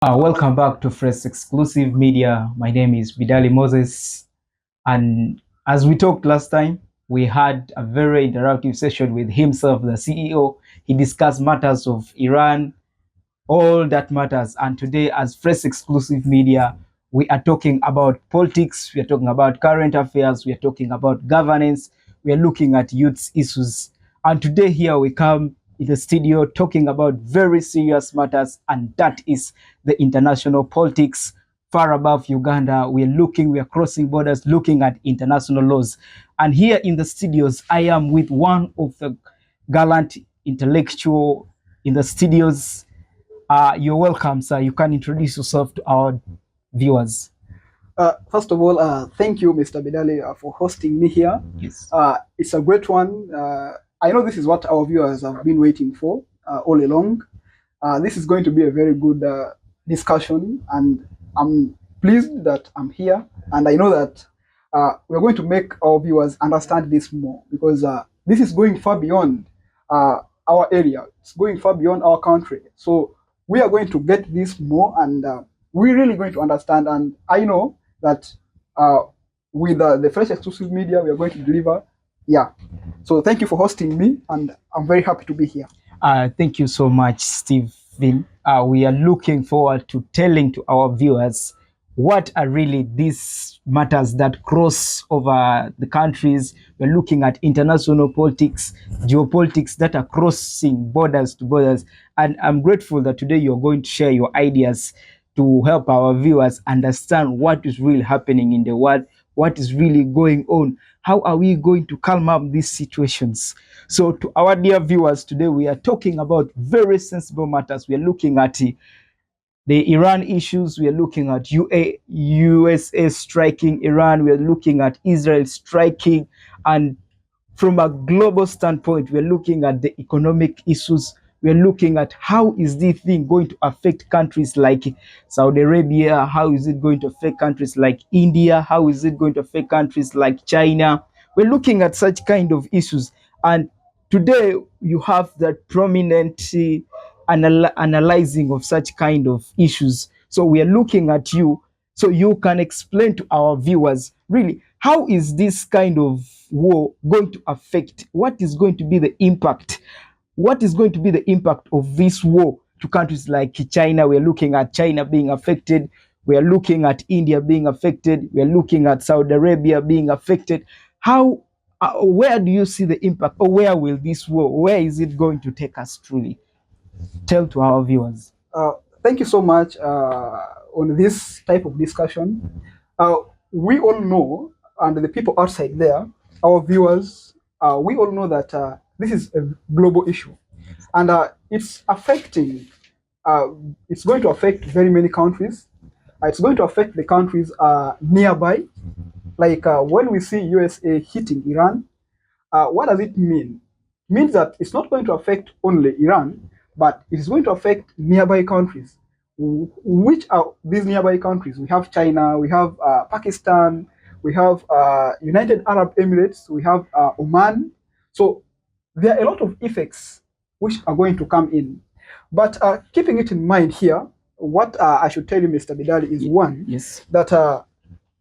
Welcome back to Fresh Exclusive Media. My name is Vidali Moses. And as we talked last time, we had a very interactive session with himself, the CEO. He discussed matters of Iran, all that matters. And today, as Fresh Exclusive Media, we are talking about politics, we are talking about current affairs, we are talking about governance, we are looking at youth issues. And today, here we come in the studio talking about very serious matters, and that is the international politics. Far above Uganda, we are crossing borders, looking at international laws. And here in the studios, I am with one of the gallant intellectual in the studios. You're welcome, sir. You can introduce yourself to our viewers. First of all, thank you, Mr. Bidali, for hosting me here. Yes. It's a great one. I know this is what our viewers have been waiting for all along. This is going to be a very good discussion, and I'm pleased that I'm here. And I know that we're going to make our viewers understand this more, because this is going far beyond our area. It's going far beyond our country. So we are going to get this more, and we're really going to understand. And I know that with the Fresh Exclusive Media, we are going to deliver. Yeah. So thank you for hosting me, and I'm very happy to be here. Thank you so much, Stephen. We are looking forward to telling to our viewers what are really these matters that cross over the countries. We're looking at international politics, geopolitics that are crossing borders to borders. And I'm grateful that today you're going to share your ideas to help our viewers understand what is really happening in the world, what is really going on. How are we going to calm up these situations? So, to our dear viewers, today we are talking about very sensible matters. We are looking at the Iran issues. We are looking at USA striking Iran. We are looking at Israel striking. And from a global standpoint, we're looking at the economic issues. We're looking at how is this thing going to affect countries like Saudi Arabia? How is it going to affect countries like India? How is it going to affect countries like China? We're looking at such kind of issues. And today you have that prominent analyzing of such kind of issues. So we are looking at you so you can explain to our viewers really how is this kind of war going to affect, what is going to be the impact, what is going to be the impact of this war to countries like China. We're looking at China being affected, we are looking at India being affected, we are looking at Saudi Arabia being affected. How where do you see the impact, or where will this war, where is it going to take us truly? Tell to our viewers. Thank you so much on this type of discussion. We all know, and the people outside there, our viewers, we all know that this is a global issue, and it's affecting. It's going to affect very many countries. It's going to affect the countries nearby. Like when we see USA hitting Iran, what does it mean? It means that it's not going to affect only Iran, but it is going to affect nearby countries. Which are these nearby countries? We have China, we have Pakistan, we have United Arab Emirates, we have Oman. So there are a lot of effects which are going to come in. But keeping it in mind here, what I should tell you, Mr. Bidali, is one, Yes. that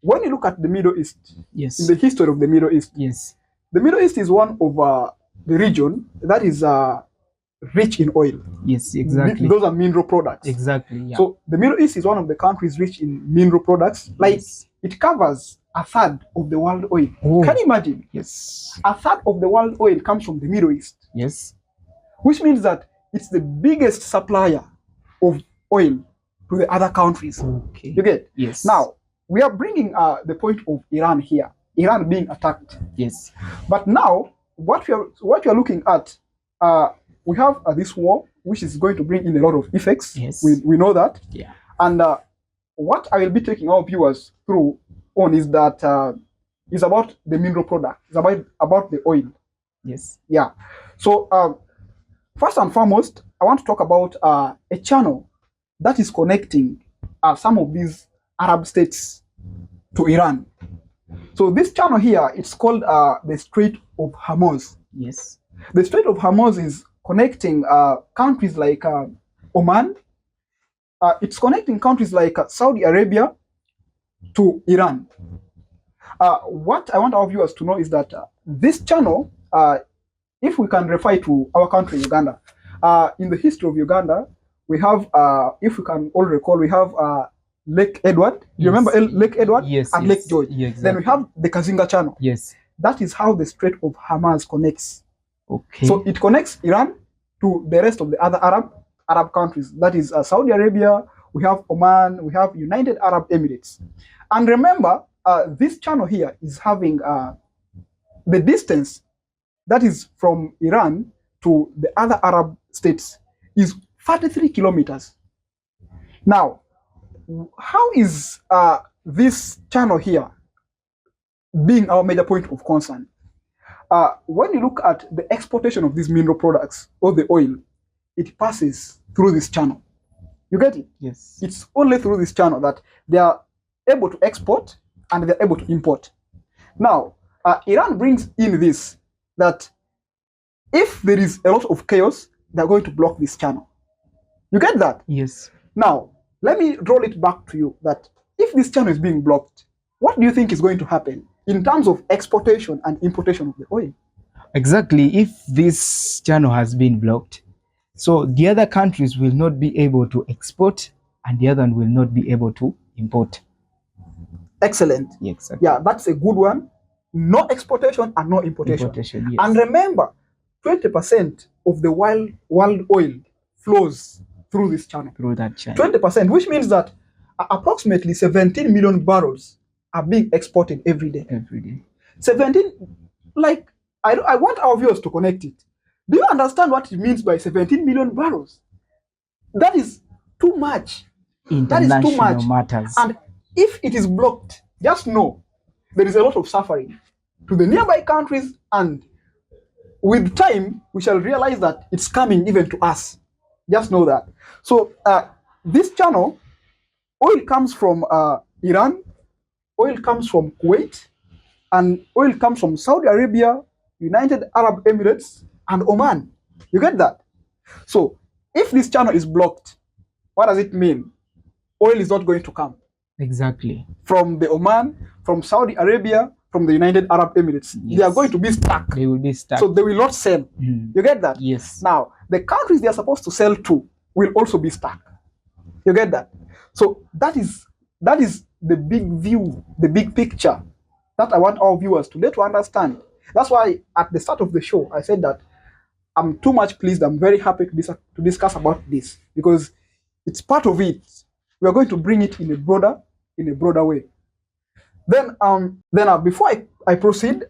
when you look at the Middle East, Yes. in the history of the Middle East, Yes. the Middle East is one of the region that is rich in oil. Yes, exactly. Those are mineral products. Exactly. Yeah. So the Middle East is one of the countries rich in mineral products. Like yes. it covers a third of the world oil. Oh. Can you imagine? Yes. A third of the world oil comes from the Middle East. Yes. Which means that it's the biggest supplier of oil to the other countries. Okay. You get? Yes. Now we are bringing the point of Iran here. Iran being attacked. Yes. But now what we are looking at, we have this war which is going to bring in a lot of effects. Yes. We know that. Yeah. And what I will be taking our viewers through on is that is about the mineral product. It's about the oil. Yes. Yeah. So first and foremost, I want to talk about a channel that is connecting some of these Arab states to Iran. So this channel here, it's called the Strait of Hormus. Yes. The Strait of Hormuz is connecting countries like Oman, It's connecting countries like Saudi Arabia to Iran. What I want our viewers to know is that this channel, if we can refer to our country, Uganda, in the history of Uganda, we have, if we can all recall, we have Lake Edward. You remember Lake Edward? Yes. And yes. Lake George. Yeah, exactly. Then we have the Kazinga Channel. Yes. That is how the Strait of Hormuz connects. Okay. So it connects Iran to the rest of the other Arab countries. That is Saudi Arabia, we have Oman, we have United Arab Emirates. And remember, this channel here is having the distance that is from Iran to the other Arab states is 43 kilometers. Now, how is this channel here being our major point of concern? When you look at the exportation of these mineral products or the oil, it passes through this channel. You get it? Yes. It's only through this channel that they are able to export and they're able to import. Now, Iran brings in this, that if there is a lot of chaos, they're going to block this channel. You get that? Yes. Now, let me roll it back to you that if this channel is being blocked, what do you think is going to happen in terms of exportation and importation of the oil? Exactly. If this channel has been blocked, so the other countries will not be able to export and the other one will not be able to import. Excellent. Yeah, exactly. Yeah, that's a good one. No exportation and no importation. Yes. And remember, 20% of the world oil flows through this channel. Through that channel. 20%, which means that approximately 17 million barrels are being exported every day. 17, like, I want our viewers to connect it. Do you understand what it means by 17 million barrels? That is too much. That is too much. Matters. And if it is blocked, just know there is a lot of suffering to the nearby countries, and with time, we shall realize that it's coming even to us. Just know that. So this channel, oil comes from Iran, oil comes from Kuwait, and oil comes from Saudi Arabia, United Arab Emirates, and Oman. You get that? So if this channel is blocked, what does it mean? Oil is not going to come. Exactly. From the Oman, from Saudi Arabia, from the United Arab Emirates. Yes. They are going to be stuck. They will be stuck. So they will not sell. You get that? Yes. Now, the countries they are supposed to sell to will also be stuck. You get that? So that is the big view, the big picture that I want our viewers to understand. That's why at the start of the show, I said that I'm too much pleased. I'm very happy to discuss about this because it's part of it. We are going to bring it in a broader way. Then before I proceed,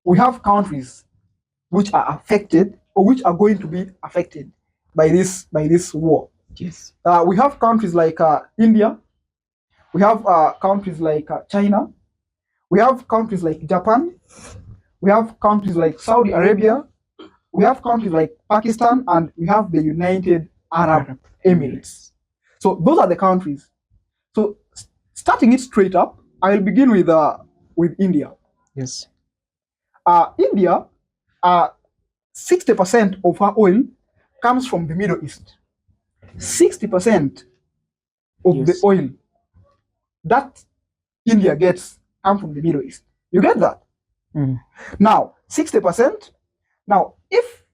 we have countries which are affected or which are going to be affected by this war. Yes. We have countries like India. We have countries like China. We have countries like Japan. We have countries like Saudi Arabia. We have countries like Pakistan, and we have the United Arab Emirates. So those are the countries. So starting it straight up, I will begin with India. Yes. India, 60% of our oil comes from the Middle East. 60% of the oil that India gets come from the Middle East. You get that? Now, 60%. Now, if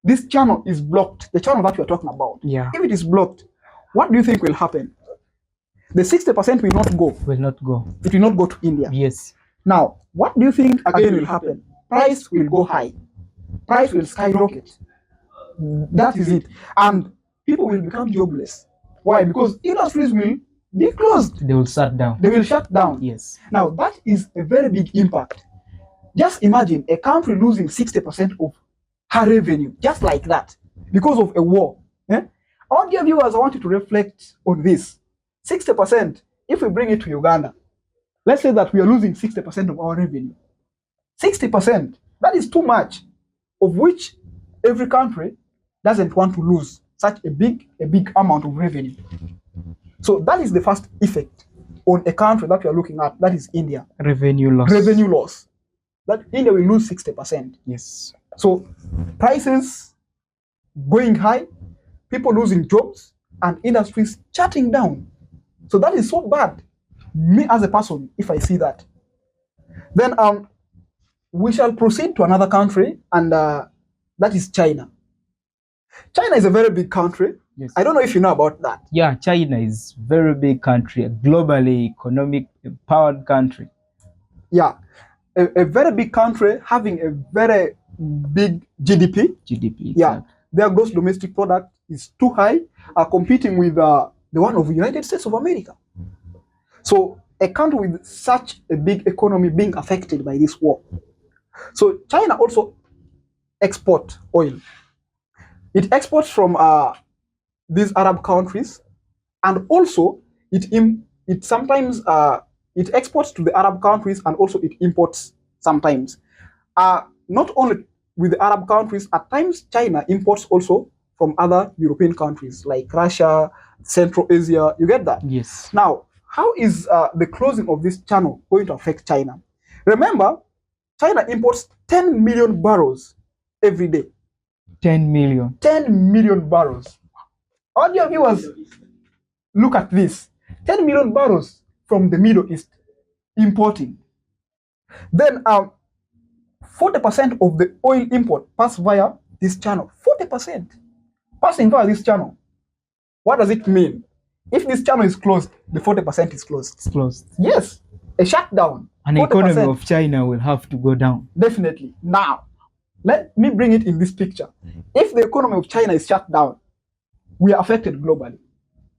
this channel is blocked, the channel that we are talking about, if it is blocked, what do you think will happen? The 60% will not go. Will not go. It will not go to India. Yes. Now, what do you think again will happen? Price will go high. Price will skyrocket. That is it. And people will become jobless. Why? Because industries will be closed. They will shut down. They will shut down. Yes. Now, that is a very big impact. Just imagine a country losing 60% of her revenue, just like that, because of a war. I want your viewers, I want you to reflect on this. 60%, if we bring it to Uganda, let's say that we are losing 60% of our revenue. 60%, that is too much, of which every country doesn't want to lose such a big amount of revenue. So that is the first effect on a country that we are looking at, that is India. Revenue loss. Revenue loss. That India will lose 60%. Yes. So prices going high, people losing jobs, and industries shutting down. So that is so bad. Me as a person, if I see that, then we shall proceed to another country, and that is China. China is a very big country. Yes. I don't know if you know about that. Yeah, China is very big country, a globally economic empowered country. Yeah, a very big country having a very big GDP. GDP. Yeah, exactly. their gross domestic product is too high, competing with the one of the United States of America. So a country with such a big economy being affected by this war. So China also export oil. It exports from these Arab countries, and also it sometimes it exports to the Arab countries, and also it imports sometimes. Not only with the Arab countries, at times China imports also from other European countries like Russia, Central Asia. You get that? Yes. Now, how is the closing of this channel going to affect China? Remember, China imports 10 million barrels every day. 10 million. 10 million barrels. All your viewers, look at this. 10 million barrels from the Middle East importing. Then 40% of the oil import pass via this channel. 40% passing via this channel. What does it mean? If this channel is closed, the 40% is closed. It's closed. Yes, a shutdown. An 40%. economy of China will have to go down. Definitely. Now, let me bring it in this picture. If the economy of China is shut down, we are affected globally.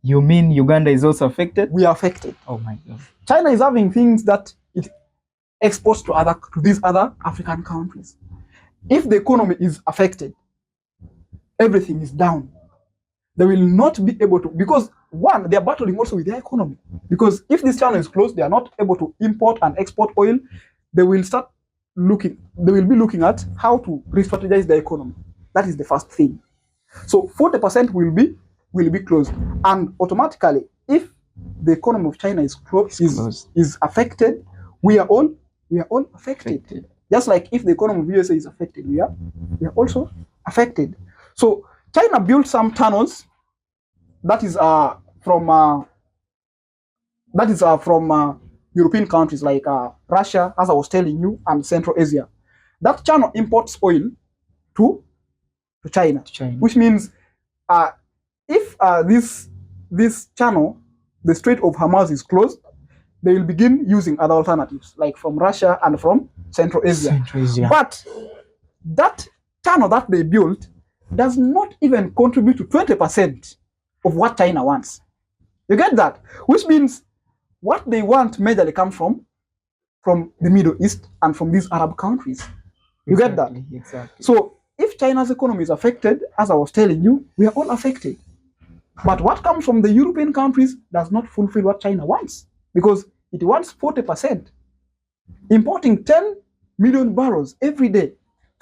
You mean Uganda is also affected? We are affected. Oh my God. China is having things that it exports to these other African countries. If the economy is affected, everything is down. They will not be able to, because one, they are battling also with their economy. Because if this channel is closed, they are not able to import and export oil. They will be looking at how to re-strategize their economy. That is the first thing. So 40% will be closed, and automatically, if the economy of China is affected, we are all affected. Just like if the economy of USA is affected, we are also affected. So China built some tunnels that is from European countries like Russia, as I was telling you, and Central Asia. That channel imports oil to China, which means if this channel, the Strait of Hormus, is closed, they will begin using other alternatives like from Russia and from Central Asia. But that channel that they built does not even contribute to 20% of what China wants. You get that? Which means what they want majorly comes from the Middle East and from these Arab countries. You get that? Exactly. So if China's economy is affected, as I was telling you, we are all affected. But what comes from the European countries does not fulfill what China wants, because it wants 40%. Importing 10 million barrels every day,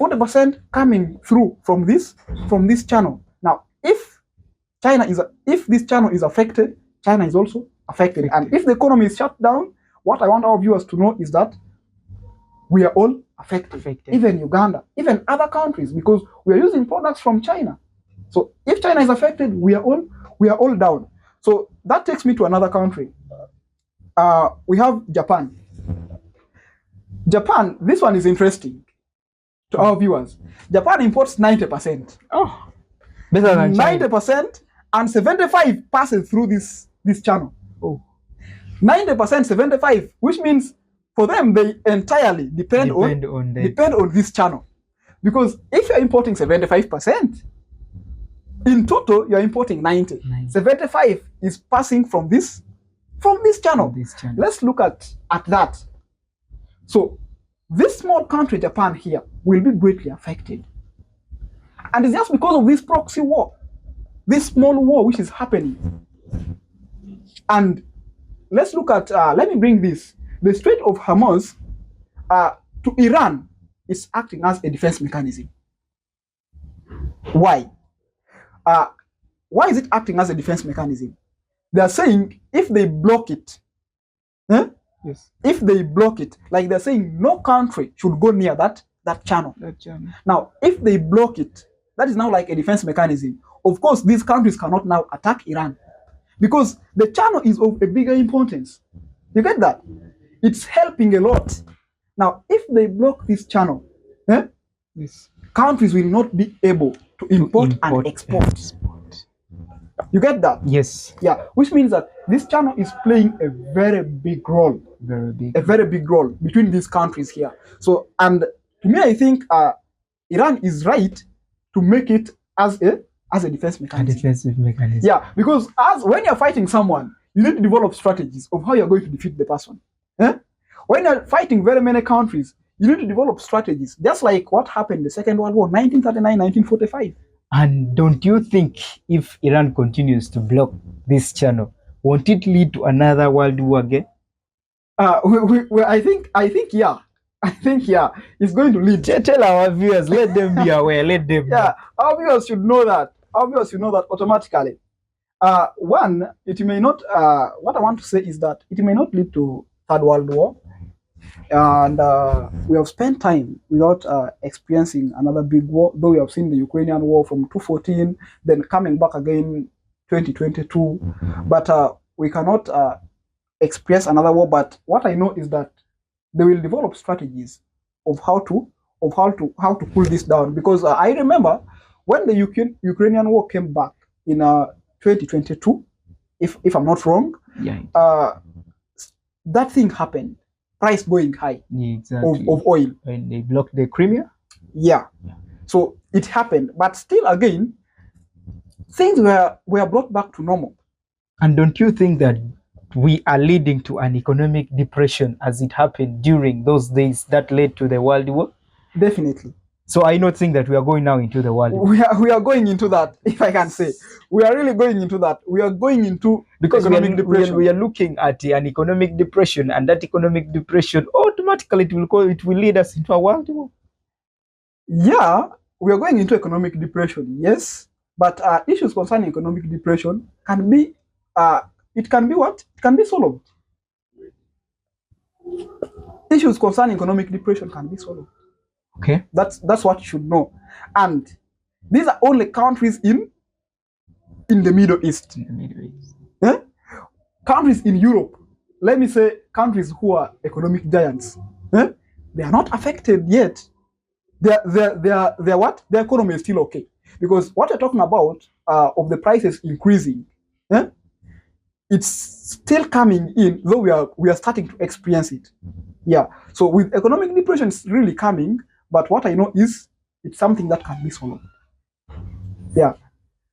40% coming through from this channel. Now, if this channel is affected, China is also affected. And if the economy is shut down, what I want our viewers to know is that we are all affected. Even Uganda, even other countries, because we are using products from China. So if China is affected, we are all down. So that takes me to another country. We have Japan. Japan, this one is interesting to our viewers. Japan imports 90%. Oh, better than China. 90%, and 75 passes through this channel. Oh, 90%, 75, which means for them they entirely depend on this channel. Because if you're importing 75%, in total you're importing 90. 75 is passing from this channel. Let's look at that. So this small country, Japan, here will be greatly affected. And it's just because of this proxy war, this small war which is happening. And let's look at, let me bring this. The Strait of Hormuz to Iran is acting as a defense mechanism. Why? Why is it acting as a defense mechanism? They are saying if they block it, yes. If they block it, like they're saying no country should go near that channel. Now, if they block it, that is now like a defense mechanism. of course, these countries cannot now attack Iran because the channel is of a bigger importance. You get that? It's helping a lot. Now, if they block this channel, Yes. countries will not be able to import and export. You get that? Yes. Yeah, which means that this channel is playing a very big role. Very big. A very big role between these countries here. So, and to me, I think Iran is right to make it as a defense A mechanism. defensive mechanism. Yeah, because as when you're fighting someone, you need to develop strategies of how you're going to defeat the person. When you're fighting very many countries, you need to develop strategies, just like what happened in the Second World War, 1939, 1945. And don't you think if Iran continues to block this channel, won't it lead to another world war again? I think, yeah. I think, yeah, it's going to lead. Tell our viewers, let them be aware, let them Yeah, our viewers should know that. Our viewers should know that automatically. One, it may not, what I want to say is that it may not lead to Third World War. And we have spent time without experiencing another big war, though we have seen the Ukrainian war from 2014, then coming back again 2022. But we cannot experience another war. But what I know is that they will develop strategies of how to pull this down. Because I remember when the Ukrainian war came back in 2022, if I'm not wrong, that thing happened. Price going high of oil. When they blocked the Crimea? Yeah. So it happened. But still, again, things were brought back to normal. And don't you think that we are leading to an economic depression as it happened during those days that led to the World War? Definitely. So I not think that we are going now into the World War. We are going into that, if I can say. We are really going into that. We are going into because economic depression. We are looking at an economic depression, and that economic depression automatically it will lead us into a world war. Yeah, we are going into economic depression, yes. But issues concerning economic depression can be it can be what? It can be solved. Issues concerning economic depression can be solved. Okay. That's what you should know. And these are only countries in the Middle East. In the Middle East. Countries in Europe, let me say countries who are economic giants, they are not affected yet. They're what? Their economy is still okay. Because what you're talking about of the prices increasing, it's still coming in, though we are starting to experience it. Yeah. So with economic depression, it's really coming. But what I know is it's something that can be solved. Yeah.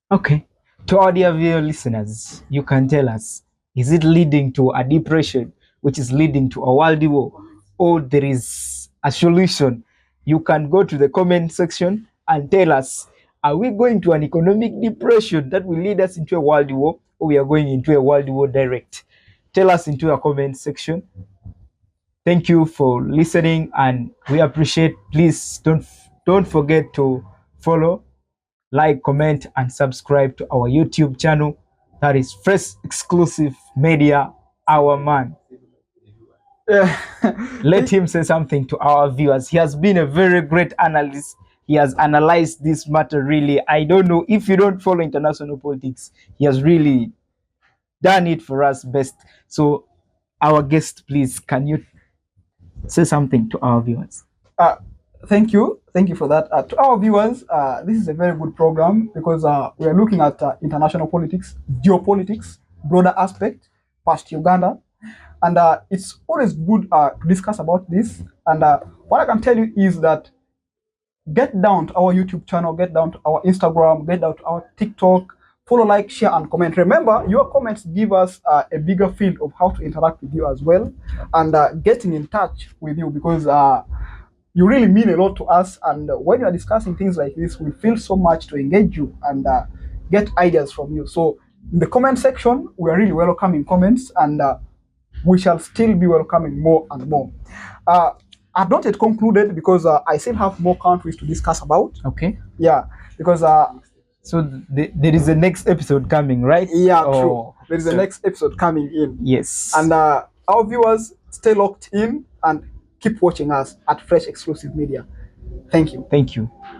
Okay. To our dear viewer listeners, you can tell us, is it leading to a depression, which is leading to a world war, or there is a solution? You can go to the comment section and tell us, are we going to an economic depression that will lead us into a world war, or we are going into a world war direct? Tell us into the comment section. Thank you for listening, and we appreciate. Please don't forget to follow, like, comment, and subscribe to our YouTube channel. That is Fresh Exclusive Media, our man. Let him say something to our viewers. He has been a very great analyst. He has analyzed this matter really. I don't know if you don't follow international politics. He has really done it for us best. So, our guest, please, can you say something to our viewers? Thank you for that. To our viewers, this is a very good program because we are looking at international politics, geopolitics, broader aspect, past Uganda, and it's always good to discuss about this. And what I can tell you is that get down to our YouTube channel, get down to our Instagram, get down to our TikTok, follow, like, share, and comment. Remember, your comments give us a bigger field of how to interact with you as well, and getting in touch with you, because you really mean a lot to us. And when you are discussing things like this, we feel so much to engage you and get ideas from you. So in the comment section, we are really welcoming comments, and we shall still be welcoming more and more. I've not yet concluded because I still have more countries to discuss about. Okay. Yeah, because so there is a next episode coming, right? Yeah, true. There is a next episode coming in. Yes. And our viewers, stay locked in and keep watching us at Fresh Exclusive Media. Thank you. Thank you.